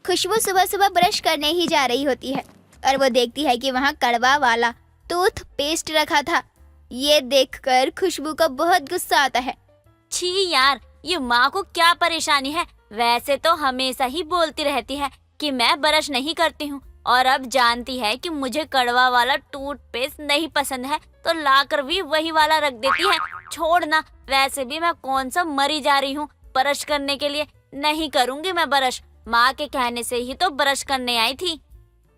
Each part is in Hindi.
खुशबू सुबह सुबह ब्रश करने ही जा रही होती है और वो देखती है कि वहाँ कड़वा वाला टूथपेस्ट रखा था। ये देखकर खुशबू को बहुत गुस्सा आता है। छी यार, ये माँ को क्या परेशानी है। वैसे तो हमेशा ही बोलती रहती है कि मैं ब्रश नहीं करती हूँ, और अब जानती है कि मुझे कड़वा वाला टूथपेस्ट नहीं पसंद है तो लाकर भी वही वाला रख देती है। छोड़ना, वैसे भी मैं कौन सा मरी जा रही हूँ ब्रश करने के लिए। नहीं करूँगी मैं ब्रश, माँ के कहने से ही तो ब्रश करने आई थी।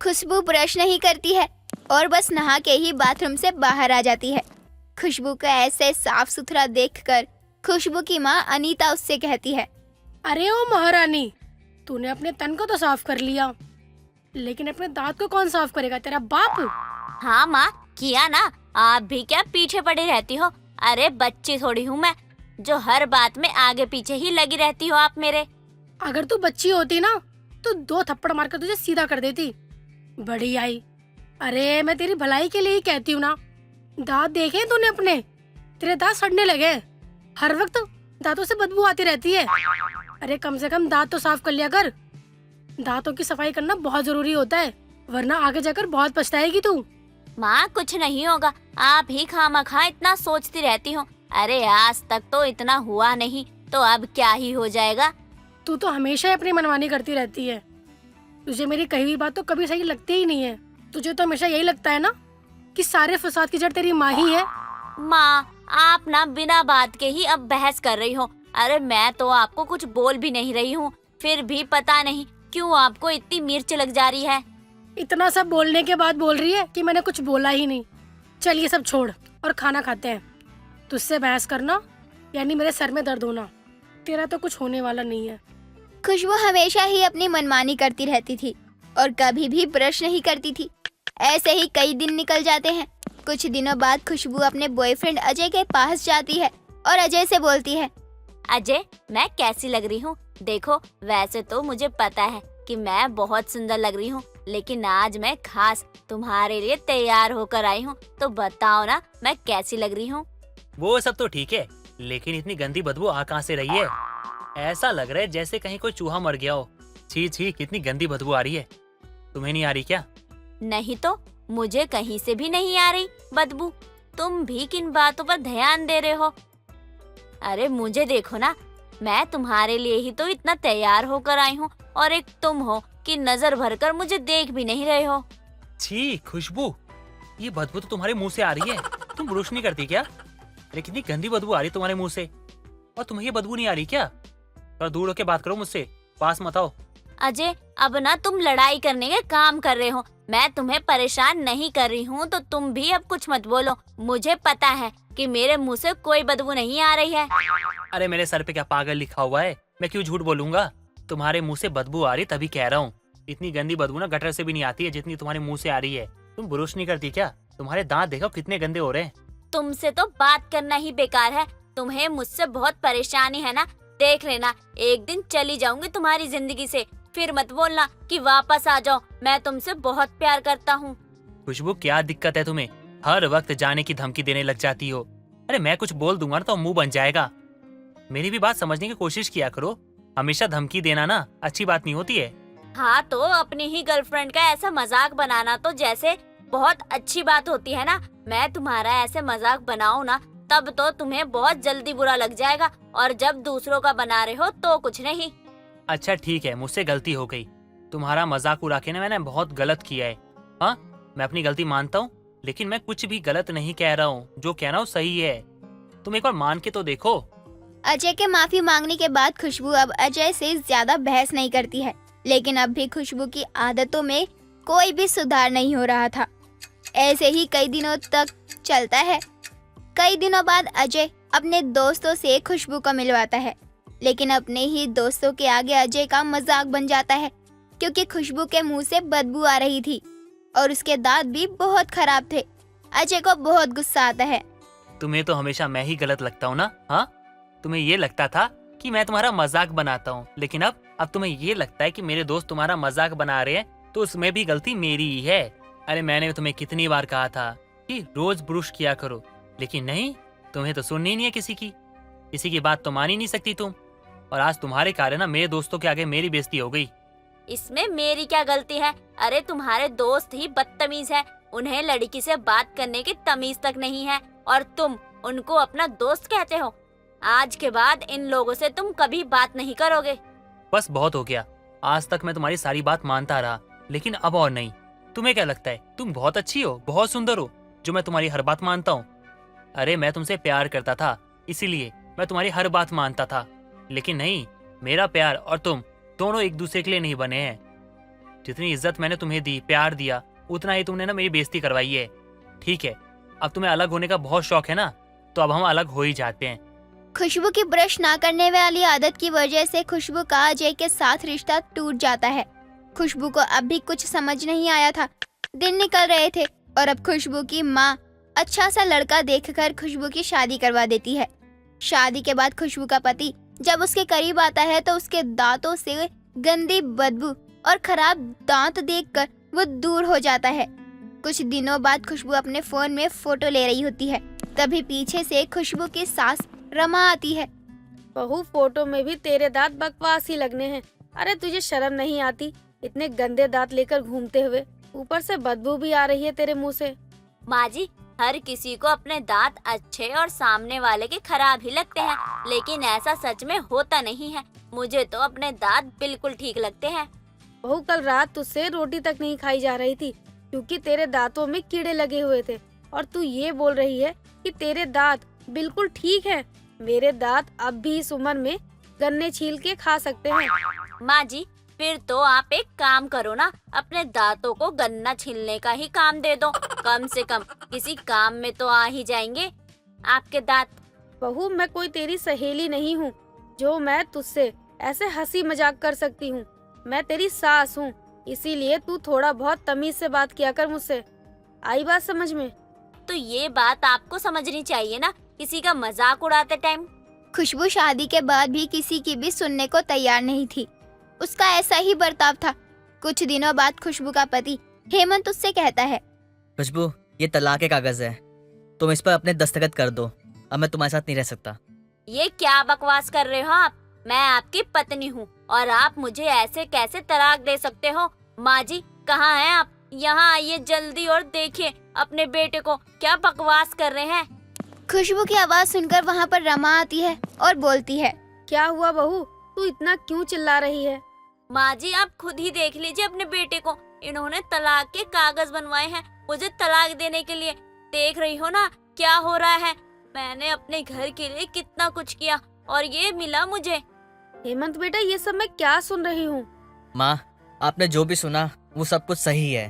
खुशबू ब्रश नहीं करती है और बस नहा के ही बाथरूम से बाहर आ जाती है। खुशबू को ऐसे साफ सुथरा देखकर खुशबू की माँ अनीता उससे कहती है, अरे ओ महारानी, तूने अपने तन को तो साफ कर लिया, लेकिन अपने दांत को कौन साफ करेगा, तेरा बाप? हाँ माँ, किया ना। आप भी क्या पीछे पड़ी रहती हो? अरे बच्ची थोड़ी हूँ मैं जो हर बात में आगे पीछे ही लगी रहती हो आप मेरे। अगर तू बच्ची होती ना तो 2 थप्पड़ मारकर तुझे सीधा कर देती। बड़ी आई। अरे मैं तेरी भलाई के लिए ही कहती हूँ ना। दांत देखे तूने अपने? तेरे दांत सड़ने लगे, हर वक्त दांतों से बदबू आती रहती है। अरे कम से कम दांत तो साफ कर लिया कर। दांतों की सफाई करना बहुत जरूरी होता है, वरना आगे जाकर बहुत पछताएगी तू। माँ कुछ नहीं होगा, आप ही खामखा इतना सोचती रहती हो। अरे आज तक तो इतना हुआ नहीं, तो अब क्या ही हो जाएगा। तू तो हमेशा ही अपनी मनमानी करती रहती है। तुझे मेरी कही हुई बात तो कभी सही लगती ही नहीं है। तुझे तो हमेशा यही लगता है ना कि सारे फसाद की जड़ तेरी माँ ही है। माँ आप ना बिना बात के ही अब बहस कर रही हो। अरे मैं तो आपको कुछ बोल भी नहीं रही हूँ, फिर भी पता नहीं क्यों आपको इतनी मिर्च लग जा रही है। इतना सब बोलने के बाद बोल रही है कि मैंने कुछ बोला ही नहीं। चल ये सब छोड़ और खाना खाते हैं। तुझसे बहस करना यानी मेरे सर में दर्द होना। तेरा तो कुछ होने वाला नहीं है। खुशबू हमेशा ही अपनी मनमानी करती रहती थी और कभी भी ब्रश नहीं करती थी। ऐसे ही कई दिन निकल जाते हैं। कुछ दिनों बाद खुशबू अपने बॉयफ्रेंड अजय के पास जाती है और अजय से बोलती है, अजय मैं कैसी लग रही हूँ? देखो वैसे तो मुझे पता है कि मैं बहुत सुंदर लग रही हूँ, लेकिन आज मैं खास तुम्हारे लिए तैयार होकर आई हूँ, तो बताओ ना मैं कैसी लग रही हूँ? वो सब तो ठीक है, लेकिन इतनी गंदी बदबू आ कहाँ से रही है? ऐसा लग रहा है जैसे कहीं कोई चूहा मर गया हो। छी छी, कितनी गंदी बदबू आ रही है। तुम्हें नहीं आ रही क्या? नहीं तो मुझे कहीं से भी नहीं आ रही बदबू। तुम भी किन बातों पर ध्यान दे रहे हो? अरे मुझे देखो ना, मैं तुम्हारे लिए ही तो इतना तैयार होकर आई हूँ, और एक तुम हो कि नजर भरकर मुझे देख भी नहीं रहे हो। छी खुशबू, ये बदबू तो तुम्हारे मुंह से आ रही है। तुम ब्रश नहीं करती क्या? अरे कितनी गंदी बदबू आ रही है तुम्हारे मुंह से। और तुम्हें ये बदबू नहीं आ रही क्या? और दूर होके बात करो मुझसे, पास मत आओ। अजय अब ना तुम लड़ाई करने के काम कर रहे हो। मैं तुम्हें परेशान नहीं कर रही हूँ, तो तुम भी अब कुछ मत बोलो। मुझे पता है कि मेरे मुंह से कोई बदबू नहीं आ रही है। अरे मेरे सर पे क्या पागल लिखा हुआ है? मैं क्यों झूठ बोलूंगा? तुम्हारे मुंह से बदबू आ रही तभी कह रहा हूँ। इतनी गंदी बदबू ना गटर से भी नहीं आती है जितनी तुम्हारे मुंह से आ रही है। तुम ब्रश नहीं करती क्या? तुम्हारे दांत देखो कितने गंदे हो रहे हैं। तुमसे तो बात करना ही बेकार है। तुम्हें मुझसे बहुत परेशानी है ना? देख लेना, एक दिन चली जाऊंगी तुम्हारी जिंदगी से। फिर मत बोलना कि वापस आ जाओ। मैं तुमसे बहुत प्यार करता हूँ। खुशबू क्या दिक्कत है तुम्हें? हर वक्त जाने की धमकी देने लग जाती हो। अरे मैं कुछ बोल दूंगा ना तो मुंह बन जाएगा। मेरी भी बात समझने की कोशिश किया करो। हमेशा धमकी देना ना अच्छी बात नहीं होती है। हाँ तो अपनी ही गर्लफ्रेंड का ऐसा मजाक बनाना तो जैसे बहुत अच्छी बात होती है ना। मैं तुम्हारा ऐसे मजाक बनाऊं ना तब तो तुम्हें बहुत जल्दी बुरा लग जाएगा, और जब दूसरों का बना रहे हो तो कुछ नहीं। अच्छा ठीक है, मुझसे गलती हो गई। तुम्हारा मजाक उड़ा के ना मैंने बहुत गलत किया है। हाँ मैं अपनी गलती मानता हूँ, लेकिन मैं कुछ भी गलत नहीं कह रहा हूँ। जो कह रहा हूँ सही है। तुम एक बार मान के तो देखो। अजय के माफी मांगने के बाद खुशबू अब अजय से ज्यादा बहस नहीं करती है, लेकिन अब भी खुशबू की आदतों में कोई भी सुधार नहीं हो रहा था। ऐसे ही कई दिनों तक चलता है। कई दिनों बाद अजय अपने दोस्तों से खुशबू को मिलवाता है, लेकिन अपने ही दोस्तों के आगे अजय का मजाक बन जाता है, क्योंकि खुशबू के मुंह से बदबू आ रही थी और उसके दांत भी बहुत खराब थे। अजय को बहुत गुस्सा आता है। तुम्हें तो हमेशा मैं ही गलत लगता हूँ ना? हाँ तुम्हें ये लगता था कि मैं तुम्हारा मजाक बनाता हूँ, लेकिन अब तुम्हें ये लगता है कि मेरे दोस्त तुम्हारा मजाक बना रहे हैं, तो उसमें भी गलती मेरी ही है। अरे मैंने तुम्हें कितनी बार कहा था कि रोज ब्रश किया करो, लेकिन नहीं, तुम्हें तो सुननी नहीं है किसी की बात तो मान ही नहीं सकती तुम। और आज तुम्हारे कारण ना मेरे दोस्तों के आगे मेरी बेइज्जती हो गई। इसमें मेरी क्या गलती है? अरे तुम्हारे दोस्त ही बदतमीज है, उन्हें लड़की से बात करने की तमीज तक नहीं है और तुम उनको अपना दोस्त कहते हो। आज के बाद इन लोगों से तुम कभी बात नहीं करोगे। बस बहुत हो गया। आज तक मैं तुम्हारी सारी बात मानता रहा, लेकिन अब और नहीं। तुम्हें क्या लगता है तुम बहुत अच्छी हो, बहुत सुंदर हो, जो मैं तुम्हारी हर बात मानता हूँ? अरे मैं तुमसे प्यार करता था, इसीलिए मैं तुम्हारी हर बात मानता था। लेकिन नहीं, मेरा प्यार और तुम दोनों एक दूसरे के लिए नहीं बने हैं। जितनी इज्जत मैंने तुम्हें दी, प्यार दिया, उतना ही तुमने ना मेरी बेइज्जती करवाई है। ठीक है, अब तुम्हें अलग होने का बहुत शौक है ना, तो अब हम अलग हो ही जाते हैं। खुशबू की ब्रश ना करने वाली आदत की वजह से खुशबू का अजय के साथ रिश्ता टूट जाता है। खुशबू को अब भी कुछ समझ नहीं आया था। दिन निकल रहे थे और अब खुशबू की माँ अच्छा सा लड़का देखकर खुशबू की शादी करवा देती है। शादी के बाद खुशबू का पति जब उसके करीब आता है तो उसके दांतों से गंदी बदबू और खराब दांत देखकर वो दूर हो जाता है। कुछ दिनों बाद खुशबू अपने फोन में फोटो ले रही होती है, तभी पीछे से खुशबू की सास रमा आती है। बहू, फोटो में भी तेरे दांत बकवास ही लगने हैं। अरे तुझे शर्म नहीं आती इतने गंदे दांत लेकर घूमते हुए? ऊपर से बदबू भी आ रही है तेरे मुंह से। माँ जी, हर किसी को अपने दांत अच्छे और सामने वाले के खराब ही लगते हैं, लेकिन ऐसा सच में होता नहीं है। मुझे तो अपने दांत बिल्कुल ठीक लगते हैं। बहू, कल रात तुझसे रोटी तक नहीं खाई जा रही थी क्योंकि तेरे दांतों में कीड़े लगे हुए थे, और तू ये बोल रही है कि तेरे दांत बिल्कुल ठीक है। मेरे दांत अब भी इस उम्र में गन्ने छील के खा सकते हैं। माँ जी, फिर तो आप एक काम करो ना, अपने दांतों को गन्ना छीलने का ही काम दे दो। कम से कम किसी काम में तो आ ही जाएंगे आपके दांत। बहू, मैं कोई तेरी सहेली नहीं हूँ जो मैं तुझसे ऐसे हंसी मजाक कर सकती हूँ। मैं तेरी सास हूँ, इसीलिए तू थोड़ा बहुत तमीज से बात किया कर मुझसे। आई बात समझ में? तो ये बात आपको समझनी चाहिए ना, किसी का मजाक उड़ाते टाइम। खुशबू शादी के बाद भी किसी की भी सुनने को तैयार नहीं थी। उसका ऐसा ही बर्ताव था। कुछ दिनों बाद खुशबू का पति हेमंत उससे कहता है, खुशबू, ये तलाक के कागज है, तुम इस पर अपने दस्तखत कर दो। अब मैं तुम्हारे साथ नहीं रह सकता। ये क्या बकवास कर रहे हो आप? मैं आपकी पत्नी हूँ और आप मुझे ऐसे कैसे तलाक दे सकते हो? माँ जी, कहाँ हैं आप? यहाँ आइए जल्दी और देखिए अपने बेटे को, क्या बकवास कर रहे हैं। खुशबू की आवाज सुनकर वहाँ पर रमा आती है और बोलती है, क्या हुआ बहू, तू इतना क्यों चिल्ला रही है? माँ जी, आप खुद ही देख लीजिए अपने बेटे को। इन्होंने तलाक के कागज बनवाए हैं मुझे तलाक देने के लिए। देख रही हो ना क्या हो रहा है। मैंने अपने घर के लिए कितना कुछ किया और ये मिला मुझे। हेमंत बेटा, ये सब मैं क्या सुन रही हूँ? माँ, आपने जो भी सुना वो सब कुछ सही है।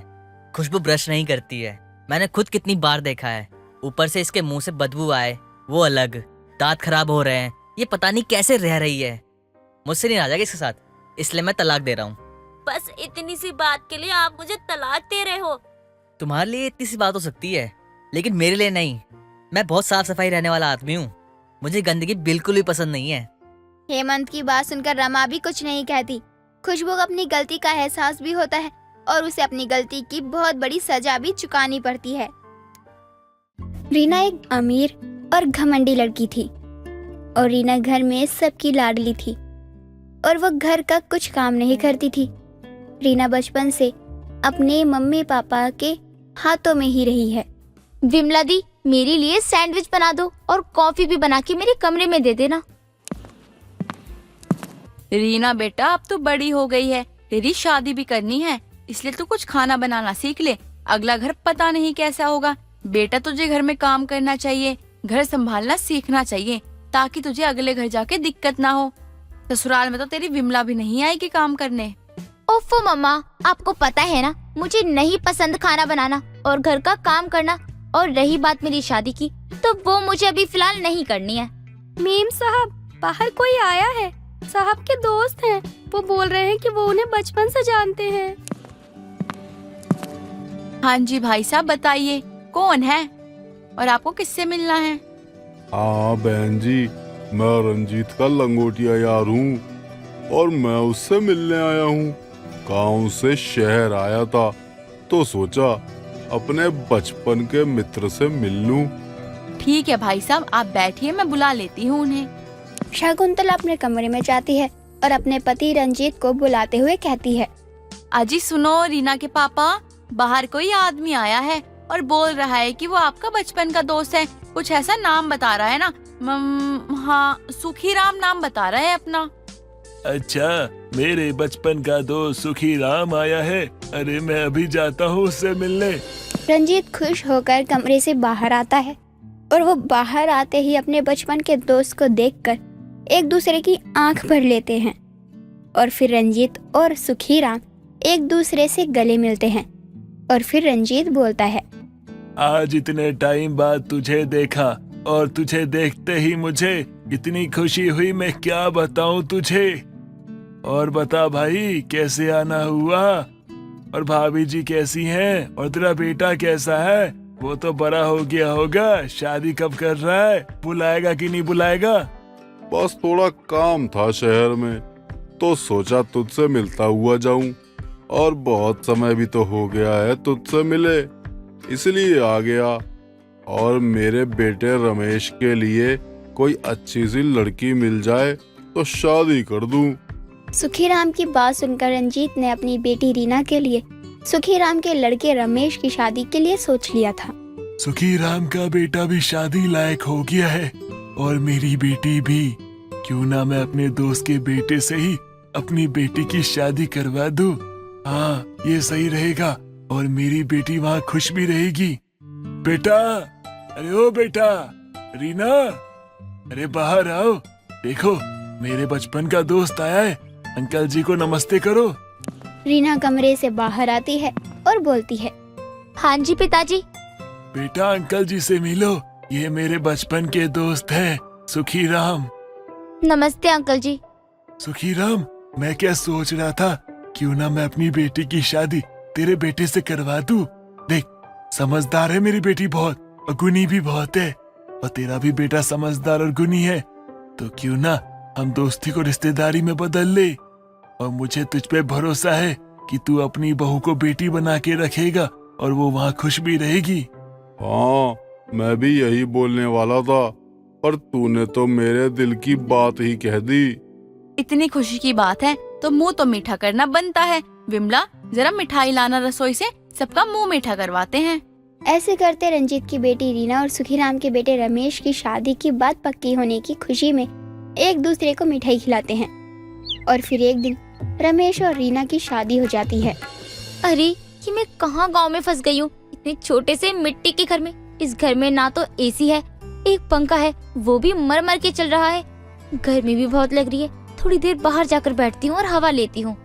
खुशबू ब्रश नहीं करती है, मैंने खुद कितनी बार देखा है। ऊपर से इसके मुंह से बदबू आए, वो अलग। दांत खराब हो रहे हैं, ये पता नहीं कैसे रह रही है। मुझसे नहीं रह जाएगा इसके साथ, इसलिए मैं तलाक दे रहा हूँ। बस इतनी सी बात के लिए आप मुझे तलाक दे रहे हो? तुम्हारे लिए इतनी सी बात हो सकती है, लेकिन मेरे लिए नहीं। मैं बहुत साफ सफाई रहने वाला आदमी हूँ, मुझे गंदगी बिल्कुल भी पसंद नहीं है। हेमंत की बात सुनकर रमा भी कुछ नहीं कहती। खुशबू को अपनी गलती का एहसास भी होता है और उसे अपनी गलती की बहुत बड़ी सजा भी चुकानी पड़ती है। रीना एक अमीर और घमंडी लड़की थी और रीना घर में सबकी लाडली थी और वो घर का कुछ काम नहीं करती थी। रीना बचपन से अपने मम्मी पापा के हाथों में ही रही है। विमला दी, मेरे लिए सैंडविच बना दो और कॉफी भी बना के मेरे कमरे में दे देना। रीना बेटा, अब तो बड़ी हो गई है, तेरी शादी भी करनी है, इसलिए तू कुछ खाना बनाना सीख ले। अगला घर पता नहीं कैसा होगा। बेटा, तुझे घर में काम करना चाहिए, घर संभालना सीखना चाहिए, ताकि तुझे अगले घर जाके दिक्कत ना हो। ससुराल में तो तेरी विमला भी नहीं आएगी काम करने। ओफो मम्मा, आपको पता है ना मुझे नहीं पसंद खाना बनाना और घर का काम करना। और रही बात मेरी शादी की, तो वो मुझे अभी फिलहाल नहीं करनी है। मीम साहब, बाहर कोई आया है। साहब के दोस्त हैं, वो बोल रहे हैं कि वो उन्हें बचपन से जानते हैं। हाँ जी भाई साहब, बताइए कौन है और आपको किससे मिलना है? हाँ बहन जी, मैं रंजीत का लंगोटिया यार हूँ और मैं उससे मिलने आया हूँ। गांव से शहर आया था तो सोचा अपने बचपन के मित्र से मिल लूं। ठीक है भाई साहब, आप बैठिए, मैं बुला लेती हूँ उन्हें। शकुंतला अपने कमरे में जाती है और अपने पति रंजीत को बुलाते हुए कहती है, अजी सुनो रीना के पापा, बाहर कोई आदमी आया है और बोल रहा है कि वो आपका बचपन का दोस्त है। कुछ ऐसा नाम बता रहा है ना। हाँ, सुखीराम नाम बता रहा है अपना। अच्छा, मेरे बचपन का दोस्त सुखी राम आया है। अरे मैं अभी जाता हूँ उससे मिलने। रंजीत खुश होकर कमरे से बाहर आता है और वो बाहर आते ही अपने बचपन के दोस्त को देखकर एक दूसरे की आंख भर लेते हैं और फिर रंजीत और सुखीराम एक दूसरे से गले मिलते हैं और फिर रंजीत बोलता है, आज इतने टाइम बाद तुझे देखा और तुझे देखते ही मुझे इतनी खुशी हुई, मैं क्या बताऊं तुझे। और बता भाई, कैसे आना हुआ और भाभी जी कैसी हैं और तेरा बेटा कैसा है? वो तो बड़ा हो गया होगा, शादी कब कर रहा है? बुलाएगा कि नहीं बुलाएगा? बस थोड़ा काम था शहर में, तो सोचा तुझसे मिलता हुआ जाऊं। और बहुत समय भी तो हो गया है तुझसे मिले, इसलिए आ गया। और मेरे बेटे रमेश के लिए कोई अच्छी सी लड़की मिल जाए तो शादी कर दूं। सुखीराम की बात सुनकर रंजीत ने अपनी बेटी रीना के लिए सुखीराम के लड़के रमेश की शादी के लिए सोच लिया था। सुखी राम का बेटा भी शादी लायक हो गया है और मेरी बेटी भी। क्यों ना मैं अपने दोस्त के बेटे से ही अपनी बेटी की शादी करवा दूं। हाँ, ये सही रहेगा और मेरी बेटी वहाँ खुश भी रहेगी। बेटा, अरे ओ बेटा, रीना, अरे बाहर आओ। देखो, मेरे बचपन का दोस्त आया है, अंकल जी को नमस्ते करो। रीना कमरे से बाहर आती है और बोलती है, हाँ जी पिताजी। बेटा, अंकल जी से मिलो, ये मेरे बचपन के दोस्त हैं, सुखी राम। नमस्ते अंकल जी। सुखी राम, मैं क्या सोच रहा था, क्यों ना मैं अपनी बेटी की शादी तेरे बेटे से करवा दूं। देख, समझदार है मेरी बेटी बहुत और गुनी भी बहुत है, और तेरा भी बेटा समझदार और गुनी है, तो क्यों ना हम दोस्ती को रिश्तेदारी में बदल ले। और मुझे तुझ पे भरोसा है कि तू अपनी बहू को बेटी बना के रखेगा और वो वहाँ खुश भी रहेगी। हाँ, मैं भी यही बोलने वाला था, पर तूने तो मेरे दिल की बात ही कह दी। इतनी खुशी की बात है तो मुंह तो मीठा करना बनता है। विमला, जरा मिठाई लाना रसोई से, सबका मुंह मीठा करवाते हैं। ऐसे करते रंजीत की बेटी रीना और सुखीराम के बेटे रमेश की शादी की बात पक्की होने की खुशी में एक दूसरे को मिठाई खिलाते हैं। और फिर एक दिन रमेश और रीना की शादी हो जाती है। अरे ये मैं कहाँ गांव में फंस गई हूँ, इतने छोटे से मिट्टी के घर में। इस घर में ना तो एसी है, एक पंखा है, वो भी मर मर के चल रहा है। गर्मी भी बहुत लग रही है, थोड़ी देर बाहर जाकर बैठती हूँ और हवा लेती हूँ।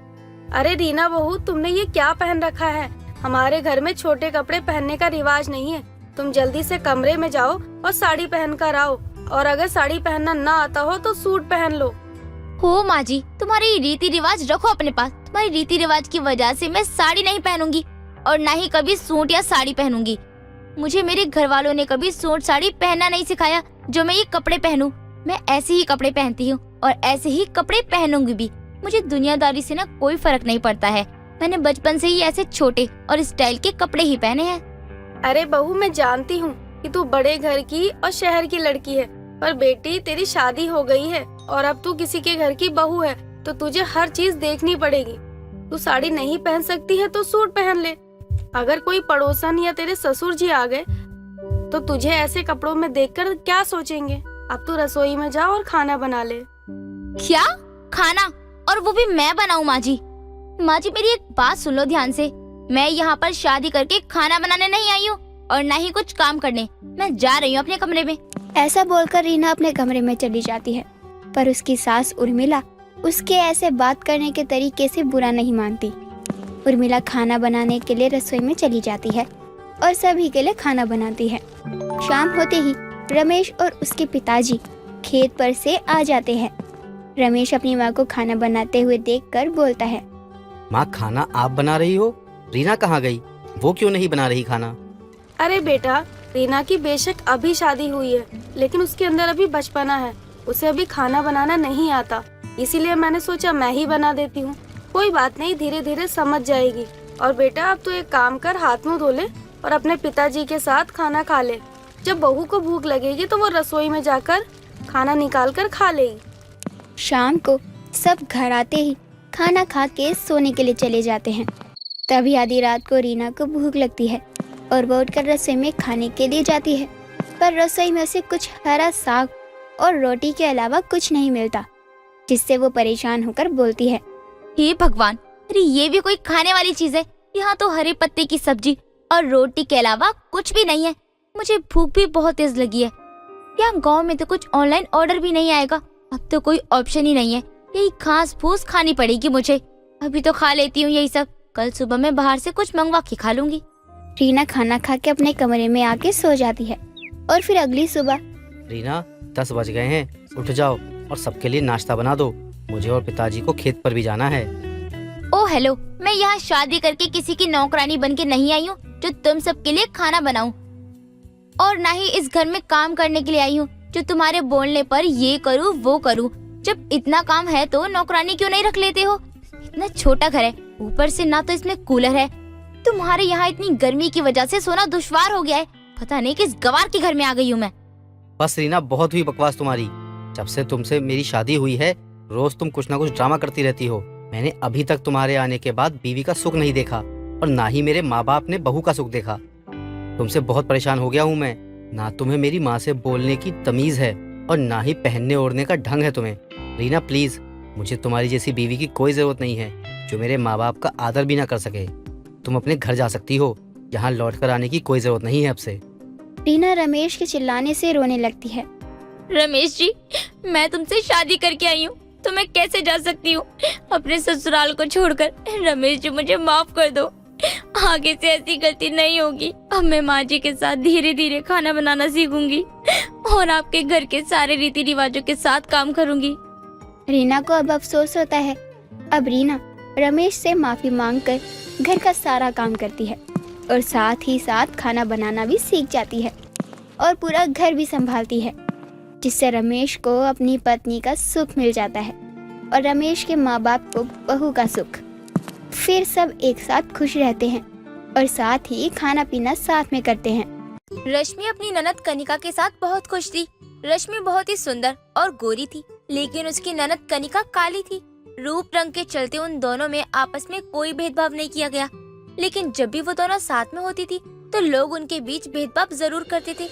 अरे रीना बहू, तुमने ये क्या पहन रखा है? हमारे घर में छोटे कपड़े पहनने का रिवाज नहीं है। तुम जल्दी से कमरे में जाओ और साड़ी पहन कर आओ, और अगर साड़ी पहनना ना आता हो तो सूट पहन लो। हो माँ जी, तुम्हारी रीति रिवाज रखो अपने पास। तुम्हारी रीति रिवाज की वजह से मैं साड़ी नहीं पहनूंगी और ना ही कभी सूट या साड़ी पहनूंगी। मुझे मेरे घर वालों ने कभी सूट साड़ी पहनना नहीं सिखाया जो मैं ये कपड़े पहनूं। मैं ऐसे ही कपड़े पहनती हूँ और ऐसे ही कपड़े पहनूंगी भी। मुझे दुनियादारी से ना कोई फर्क नहीं पड़ता है। मैंने बचपन से ही ऐसे छोटे और स्टाइल के कपड़े ही पहने हैं। अरे बहू, मैं जानती हूँ कि तू बड़े घर की और शहर की लड़की है, पर बेटी तेरी शादी हो गई है और अब तू किसी के घर की बहू है, तो तुझे हर चीज देखनी पड़ेगी। तू साड़ी नहीं पहन सकती है तो सूट पहन ले। अगर कोई पड़ोसन या तेरे ससुर जी आ गए तो तुझे ऐसे कपड़ों में देखकर क्या सोचेंगे। अब तू रसोई में जा और खाना बना ले। क्या खाना? और वो भी मैं बनाऊं? माँ जी, माँ जी मेरी एक बात सुन लो ध्यान से। मैं यहाँ पर शादी करके खाना बनाने नहीं आई हूँ और ना ही कुछ काम करने। मैं जा रही हूँ अपने कमरे में। ऐसा बोलकर रीना अपने कमरे में चली जाती है, पर उसकी सास उर्मिला उसके ऐसे बात करने के तरीके से बुरा नहीं मानती। उर्मिला खाना बनाने के लिए रसोई में चली जाती है और सभी के लिए खाना बनाती है। शाम होते ही रमेश और उसके पिताजी खेत पर से आ जाते हैं। रमेश अपनी माँ को खाना बनाते हुए देखकर बोलता है, माँ, खाना आप बना रही हो? रीना कहाँ गई? वो क्यों नहीं बना रही खाना? अरे बेटा, रीना की बेशक अभी शादी हुई है, लेकिन उसके अंदर अभी बचपना है। उसे अभी खाना बनाना नहीं आता, इसीलिए मैंने सोचा मैं ही बना देती हूँ। कोई बात नहीं, धीरे धीरे समझ जाएगी। और बेटा, अब तो एक काम कर, हाथ मुंह धो ले और अपने पिताजी के साथ खाना खा ले। जब बहू को भूख लगेगी तो वो रसोई में जाकर खाना निकाल कर खा लेगी। शाम को सब घर आते ही खाना खा के सोने के लिए चले जाते हैं। तभी आधी रात को रीना को भूख लगती है और वो उठकर रसोई में खाने के लिए जाती है, पर रसोई में उसे कुछ हरा साग और रोटी के अलावा कुछ नहीं मिलता, जिससे वो परेशान होकर बोलती है, हे भगवान, अरे ये भी कोई खाने वाली चीज है? यहाँ तो हरे पत्ते की सब्जी और रोटी के अलावा कुछ भी नहीं है। मुझे भूख भी बहुत तेज लगी है। यहाँ गांव में तो कुछ ऑनलाइन ऑर्डर भी नहीं आएगा। अब तो कोई ऑप्शन ही नहीं है, यही घास फूस खानी पड़ेगी मुझे। अभी तो खा लेती हूँ यही सब, कल सुबह मैं बाहर से कुछ मंगवा के खा लूंगी। रीना खाना खा के अपने कमरे में आके सो जाती है और फिर अगली सुबह रीना 10 बज गए हैं, उठ जाओ और सबके लिए नाश्ता बना दो। मुझे और पिताजी को खेत पर भी जाना है। ओ हेलो, मैं यहाँ शादी करके किसी की नौकरानी बन के नहीं आई हूँ जो तुम सबके लिए खाना बनाऊं, और ना ही इस घर में काम करने के लिए आई हूँ जो तुम्हारे बोलने पर ये करूँ वो करूँ। जब इतना काम है तो नौकरानी क्यों नहीं रख लेते हो? इतना छोटा घर है, ऊपर से ना तो इसमें कूलर है। तुम्हारे यहाँ इतनी गर्मी की वजह से सोना दुश्वार हो गया है। पता नहीं किस गवार के घर में आ गई हूँ मैं। बस रीना, बहुत हुई बकवास तुम्हारी। जब से तुमसे मेरी शादी हुई है रोज तुम कुछ ना कुछ ड्रामा करती रहती हो। मैंने अभी तक तुम्हारे आने के बाद बीवी का सुख नहीं देखा और ना ही मेरे माँ बाप ने बहू का सुख देखा। तुमसे बहुत परेशान हो गया हूँ मैं। ना तुम्हें मेरी माँ से बोलने की तमीज है और ना ही पहनने ओढ़ने का ढंग है तुम्हें। रीना प्लीज, मुझे तुम्हारी जैसी बीवी की कोई जरूरत नहीं है जो मेरे माँ बाप का आदर भी ना कर सके। तुम अपने घर जा सकती हो, यहाँ लौट कर आने की कोई जरूरत नहीं है अब से। रीना रमेश के चिल्लाने से रोने लगती है। रमेश जी, मैं तुमसे शादी करके आई हूँ तो मैं कैसे जा सकती हूँ अपने ससुराल को छोड़कर? रमेश जी, मुझे माफ कर दो, आगे से ऐसी गलती नहीं होगी। अब मैं माँ जी के साथ धीरे धीरे खाना बनाना सीखूंगी और आपके घर के सारे रीति रिवाजों के साथ काम करूंगी। रीना को अब अफसोस होता है। अब रीना रमेश से माफी मांगकर घर का सारा काम करती है और साथ ही साथ खाना बनाना भी सीख जाती है और पूरा घर भी संभालती है, जिससे रमेश को अपनी पत्नी का सुख मिल जाता है और रमेश के माँ बाप को बहू का सुख। फिर सब एक साथ खुश रहते हैं और साथ ही खाना पीना साथ में करते हैं। रश्मि अपनी ननद कनिका के साथ बहुत खुश थी। रश्मि बहुत ही सुंदर और गोरी थी, लेकिन उसकी ननद कनिका काली थी। रूप रंग के चलते उन दोनों में आपस में कोई भेदभाव नहीं किया गया, लेकिन जब भी वो दोनों साथ में होती थी तो लोग उनके बीच भेदभाव जरूर करते थे।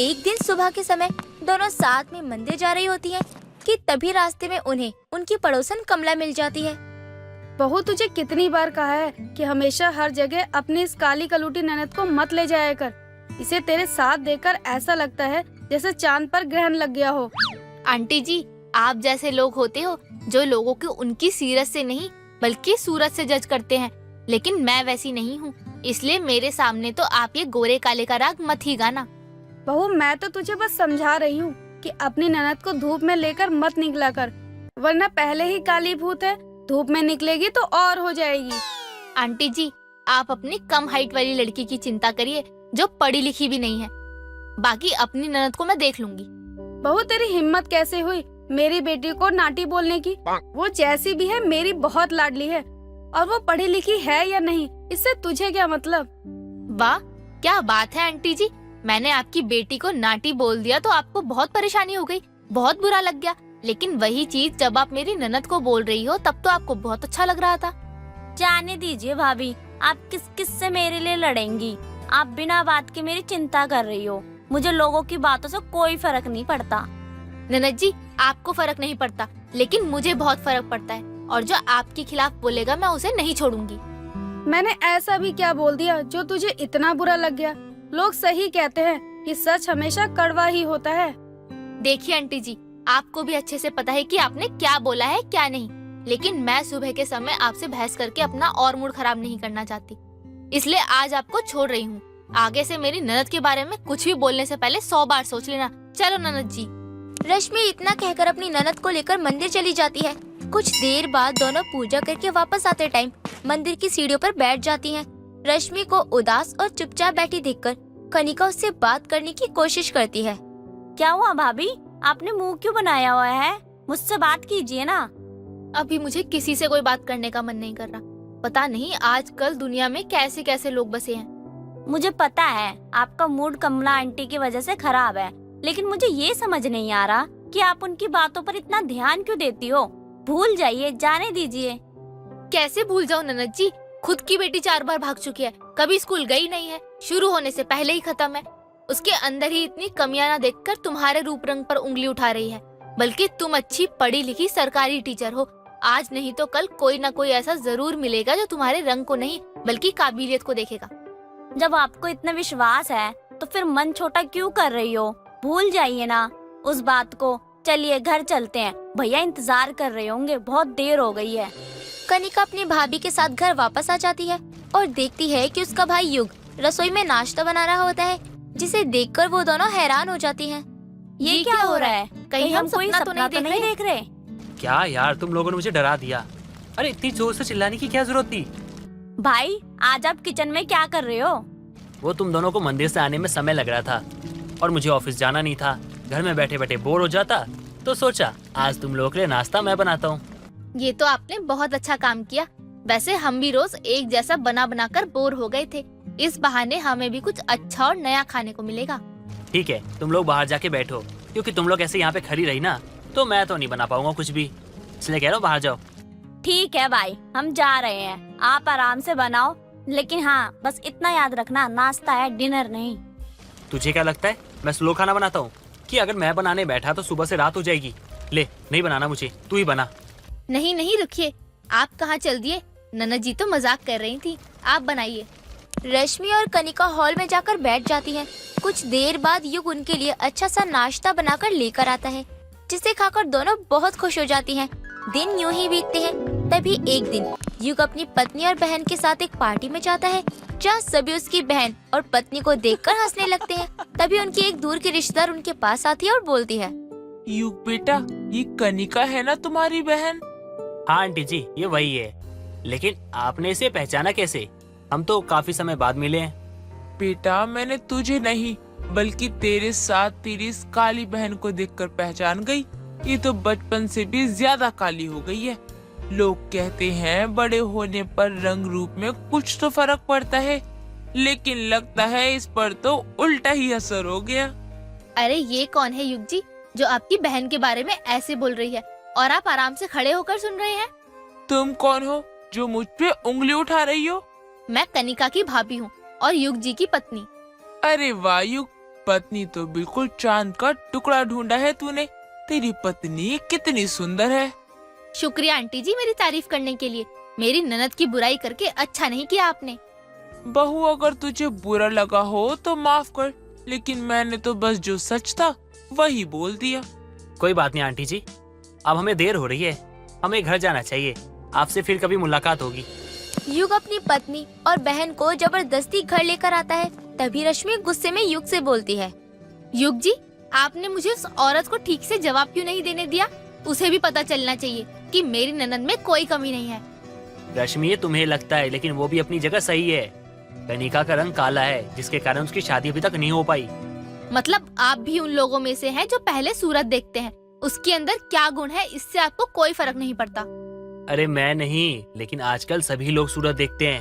एक दिन सुबह के समय दोनों साथ में मंदिर जा रही होती हैं कि तभी रास्ते में उन्हें उनकी पड़ोसन कमला मिल जाती है। बहू, तुझे कितनी बार कहा है कि हमेशा हर जगह अपनी इस काली कलूटी ननद को मत ले जाया कर। इसे तेरे साथ देखकर ऐसा लगता है जैसे चांद पर ग्रहण लग गया हो। आंटी जी, आप जैसे लोग होते हो जो लोगों को उनकी सीरत से नहीं बल्कि सूरत से जज करते हैं, लेकिन मैं वैसी नहीं हूँ, इसलिए मेरे सामने तो आप ये गोरे काले का राग मत ही गाना। बहू, मैं तो तुझे बस समझा रही हूँ कि अपनी ननद को धूप में लेकर मत निकला कर, वरना पहले ही काली भूत है, धूप में निकलेगी तो और हो जाएगी। आंटी जी, आप अपनी कम हाइट वाली लड़की की चिंता करिए जो पढ़ी लिखी भी नहीं है, बाकी अपनी ननद को मैं देख लूंगी। बहू, तेरी हिम्मत कैसे हुई मेरी बेटी को नाटी बोलने की? वो जैसी भी है मेरी बहुत लाडली है, और वो पढ़ी लिखी है या नहीं इससे तुझे क्या मतलब? वाह, क्या बात है आंटी जी, मैंने आपकी बेटी को नाटी बोल दिया तो आपको बहुत परेशानी हो गई, बहुत बुरा लग गया, लेकिन वही चीज जब आप मेरी ननद को बोल रही हो तब तो आपको बहुत अच्छा लग रहा था। जाने दीजिए भाभी, आप किस किस से मेरे लिए लड़ेंगी? आप बिना बात के मेरी चिंता कर रही हो। मुझे लोगों की बातों से कोई फर्क नहीं पड़ता। ननद जी, आपको फर्क नहीं पड़ता, लेकिन मुझे बहुत फर्क पड़ता है, और जो आपके खिलाफ बोलेगा मैं उसे नहीं छोड़ूंगी। मैंने ऐसा भी क्या बोल दिया जो तुझे इतना बुरा लग गया? लोग सही कहते हैं कि सच हमेशा कड़वा ही होता है। देखिए आंटी जी, आपको भी अच्छे से पता है कि आपने क्या बोला है क्या नहीं, लेकिन मैं सुबह के समय आपसे बहस करके अपना और मूड खराब नहीं करना चाहती, इसलिए आज आपको छोड़ रही हूँ। आगे से मेरी ननद के बारे में कुछ भी बोलने से पहले 100 बार सोच लेना। चलो ननद जी। रश्मि इतना कहकर अपनी ननद को लेकर मंदिर चली जाती है। कुछ देर बाद दोनों पूजा करके वापस आते टाइम मंदिर की सीढ़ियों पर बैठ जाती हैं। रश्मि को उदास और चुपचाप बैठी देखकर कनिका उससे बात करने की कोशिश करती है। क्या हुआ भाभी, आपने मुंह क्यों बनाया हुआ है? मुझसे बात कीजिए ना। अभी मुझे किसी से कोई बात करने का मन नहीं कर रहा। पता नहीं आजकल दुनिया में कैसे कैसे लोग बसे हैं। मुझे पता है आपका मूड कमला आंटी की वजह से खराब है, लेकिन मुझे ये समझ नहीं आ रहा कि आप उनकी बातों पर इतना ध्यान क्यों देती हो। भूल जाइए, जाने दीजिए। कैसे भूल जाऊं ननद जी, खुद की बेटी 4 बार भाग चुकी है, कभी स्कूल गई नहीं है, शुरू होने से पहले ही खत्म है। उसके अंदर ही इतनी कमियां ना देखकर तुम्हारे रूप रंग पर उंगली उठा रही है, बल्कि तुम अच्छी पढ़ी लिखी सरकारी टीचर हो। आज नहीं तो कल कोई ना कोई ऐसा जरूर मिलेगा जो तुम्हारे रंग को नहीं बल्कि काबिलियत को देखेगा। जब आपको इतना विश्वास है तो फिर मन छोटा क्यों कर रही हो? भूल जाइए ना उस बात को। चलिए घर चलते हैं, भैया इंतजार कर रहे होंगे, बहुत देर हो गई है। कनिका अपनी भाभी के साथ घर वापस आ जाती है और देखती है कि उसका भाई युग रसोई में नाश्ता बना रहा होता है, जिसे देखकर वो दोनों हैरान हो जाती हैं। ये क्या हो रहा है? कहीं हम कोई सपना तो नहीं देख रहे? क्या यार, तुम लोगों ने मुझे डरा दिया। अरे इतनी जोर से चिल्लाने की क्या जरूरत थी? भाई आज आप किचन में क्या कर रहे हो? वो तुम दोनों को मंदिर से आने में समय लग रहा था और मुझे ऑफिस जाना नहीं था। घर में बैठे बैठे बोर हो जाता तो सोचा आज तुम लोगों के लिए नाश्ता मैं बनाता हूँ। ये तो आपने बहुत अच्छा काम किया। वैसे हम भी रोज एक जैसा बना बना कर बोर हो गए थे, इस बहाने हमें भी कुछ अच्छा और नया खाने को मिलेगा। ठीक है, तुम लोग बाहर जाके बैठो, क्योंकि तुम लोग ऐसे यहाँ पे खड़ी रही ना तो मैं तो नहीं बना पाऊंगा कुछ भी, इसलिए कह रहा हूँ बाहर जाओ। ठीक है भाई, हम जा रहे हैं, आप आराम से बनाओ, लेकिन हाँ बस इतना याद रखना नाश्ता है, डिनर नहीं। तुझे क्या लगता है मैं स्लो खाना बनाता हूँ कि अगर मैं बनाने बैठा तो सुबह से रात हो जाएगी? ले, नहीं बनाना मुझे, तू ही बना। नहीं नहीं रुकिए, आप कहाँ चल दिए? ननद जी तो मजाक कर रही थी, आप बनाइए। रश्मि और कनिका हॉल में जाकर बैठ जाती हैं। कुछ देर बाद युग उनके लिए अच्छा सा नाश्ता बनाकर लेकर आता है, जिसे खाकर दोनों बहुत खुश हो जाती हैं। दिन यूं ही बीतते हैं। तभी एक दिन युग अपनी पत्नी और बहन के साथ एक पार्टी में जाता है, जहाँ सभी उसकी बहन और पत्नी को देखकर हंसने लगते हैं। तभी उनकी एक दूर की रिश्तेदार उनके पास आती है और बोलती है, युग बेटा, ये कनिका है ना तुम्हारी बहन? हाँ आंटी जी, ये वही है, लेकिन आपने इसे पहचाना कैसे? हम तो काफी समय बाद मिले हैं। बेटा, मैंने तुझे नहीं बल्कि तेरे साथ तेरी इस काली बहन को देखकर पहचान गई। ये तो बचपन से भी ज्यादा काली हो गई है। लोग कहते हैं बड़े होने पर रंग रूप में कुछ तो फर्क पड़ता है, लेकिन लगता है इस पर तो उल्टा ही असर हो गया। अरे ये कौन है युग जी जो आपकी बहन के बारे में ऐसे बोल रही है और आप आराम से खड़े होकर सुन रहे हैं? तुम कौन हो जो मुझ पे उंगली उठा रही हो? मैं कनिका की भाभी हूँ और युग जी की पत्नी। अरे वाह युग, पत्नी तो बिल्कुल चांद का टुकड़ा ढूंढा है तूने। तेरी पत्नी कितनी सुंदर है। शुक्रिया आंटी जी मेरी तारीफ करने के लिए। मेरी ननद की बुराई करके अच्छा नहीं किया आपने। बहू, अगर तुझे बुरा लगा हो तो माफ कर, लेकिन मैंने तो बस जो सच था वही बोल दिया। कोई बात नहीं आंटी जी, अब हमें देर हो रही है, हमें घर जाना चाहिए। आपसे फिर कभी मुलाकात होगी। युग अपनी पत्नी और बहन को जबरदस्ती घर लेकर आता है। तभी रश्मि गुस्से में युग से बोलती है, युग जी, आपने मुझे उस औरत को ठीक से जवाब क्यों नहीं देने दिया? उसे भी पता चलना चाहिए कि मेरी ननद में कोई कमी नहीं है। रश्मि, ये तुम्हें लगता है, लेकिन वो भी अपनी जगह सही है। कनिका का रंग काला है, जिसके कारण उसकी शादी अभी तक नहीं हो पाई। मतलब आप भी उन लोगों में से हैं जो पहले सूरत देखते हैं, उसके अंदर क्या गुण है इससे आपको कोई फर्क नहीं पड़ता। अरे मैं नहीं, लेकिन आजकल सभी लोग सूरत देखते हैं।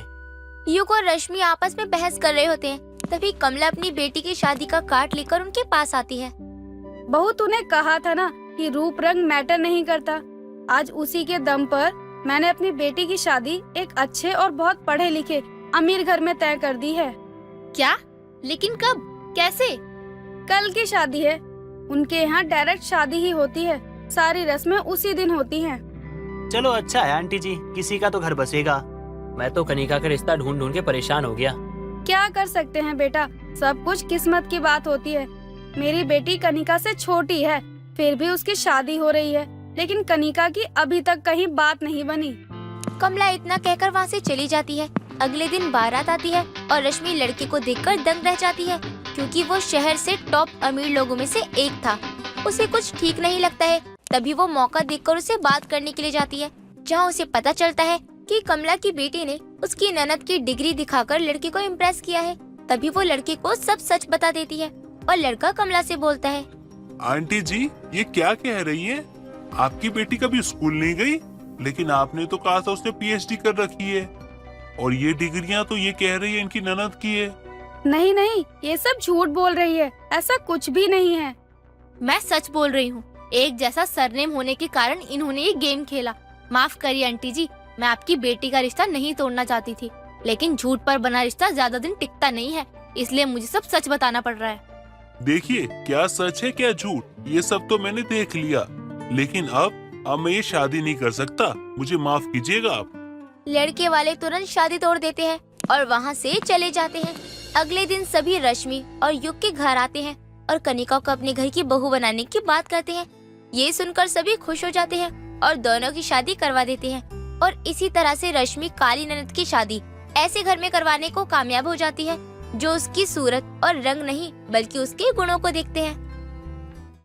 युग और रश्मि आपस में बहस कर रहे होते हैं। तभी कमला अपनी बेटी की शादी का कार्ड लेकर उनके पास आती है। बहू, तूने कहा था ना कि रूप रंग मैटर नहीं करता। आज उसी के दम पर मैंने अपनी बेटी की शादी एक अच्छे और बहुत पढ़े लिखे अमीर घर में तय कर दी है। क्या? लेकिन कब, कैसे? कल की शादी है। उनके यहाँ डायरेक्ट शादी ही होती है, सारी रस्में उसी दिन होती हैं। चलो अच्छा है आंटी जी, किसी का तो घर बसेगा। मैं तो कनिका का रिश्ता ढूंढ ढूंढ के परेशान हो गया। क्या कर सकते हैं बेटा, सब कुछ किस्मत की बात होती है। मेरी बेटी कनिका से छोटी है, फिर भी उसकी शादी हो रही है, लेकिन कनिका की अभी तक कहीं बात नहीं बनी। कमला इतना कहकर वहाँ से चली जाती है। अगले दिन बारात आती है और रश्मि लड़के को देखकर दंग रह जाती है, क्योंकि वो शहर से टॉप अमीर लोगों में से एक था। उसे कुछ ठीक नहीं लगता है। तभी वो मौका देखकर उसे बात करने के लिए जाती है, जहाँ उसे पता चलता है कि कमला की बेटी ने उसकी ननद की डिग्री दिखाकर लड़के को इम्प्रेस किया है। तभी वो लड़के को सब सच बता देती है और लड़का कमला से बोलता है, आंटी जी, ये क्या कह रही है? आपकी बेटी कभी स्कूल नहीं गई, लेकिन आपने तो कहा था उसने पीएचडी कर रखी है, और ये डिग्रियां तो ये कह रही है इनकी ननद की है। नहीं नहीं, ये सब झूठ बोल रही है, ऐसा कुछ भी नहीं है। मैं सच बोल रही हूँ। एक जैसा सरनेम होने के कारण इन्होंने ये गेम खेला। माफ करिए आंटी जी, मैं आपकी बेटी का रिश्ता नहीं तोड़ना चाहती थी, लेकिन झूठ पर बना रिश्ता ज्यादा दिन टिकता नहीं है, इसलिए मुझे सब सच बताना पड़ रहा है। देखिए, क्या सच है क्या झूठ, ये सब तो मैंने देख लिया, लेकिन अब मैं ये शादी नहीं कर सकता, मुझे माफ कीजिएगा आप। लड़के वाले तुरंत शादी तोड़ देते हैं और वहाँ से चले जाते हैं। अगले दिन सभी रश्मि और युग के घर आते हैं और कनिका को अपने घर की बहू बनाने की बात करते हैं। ये सुनकर सभी खुश हो जाते हैं और दोनों की शादी करवा देते हैं। और इसी तरह से रश्मि काली ननद की शादी ऐसे घर में करवाने को कामयाब हो जाती है जो उसकी सूरत और रंग नहीं बल्कि उसके गुणों को देखते हैं।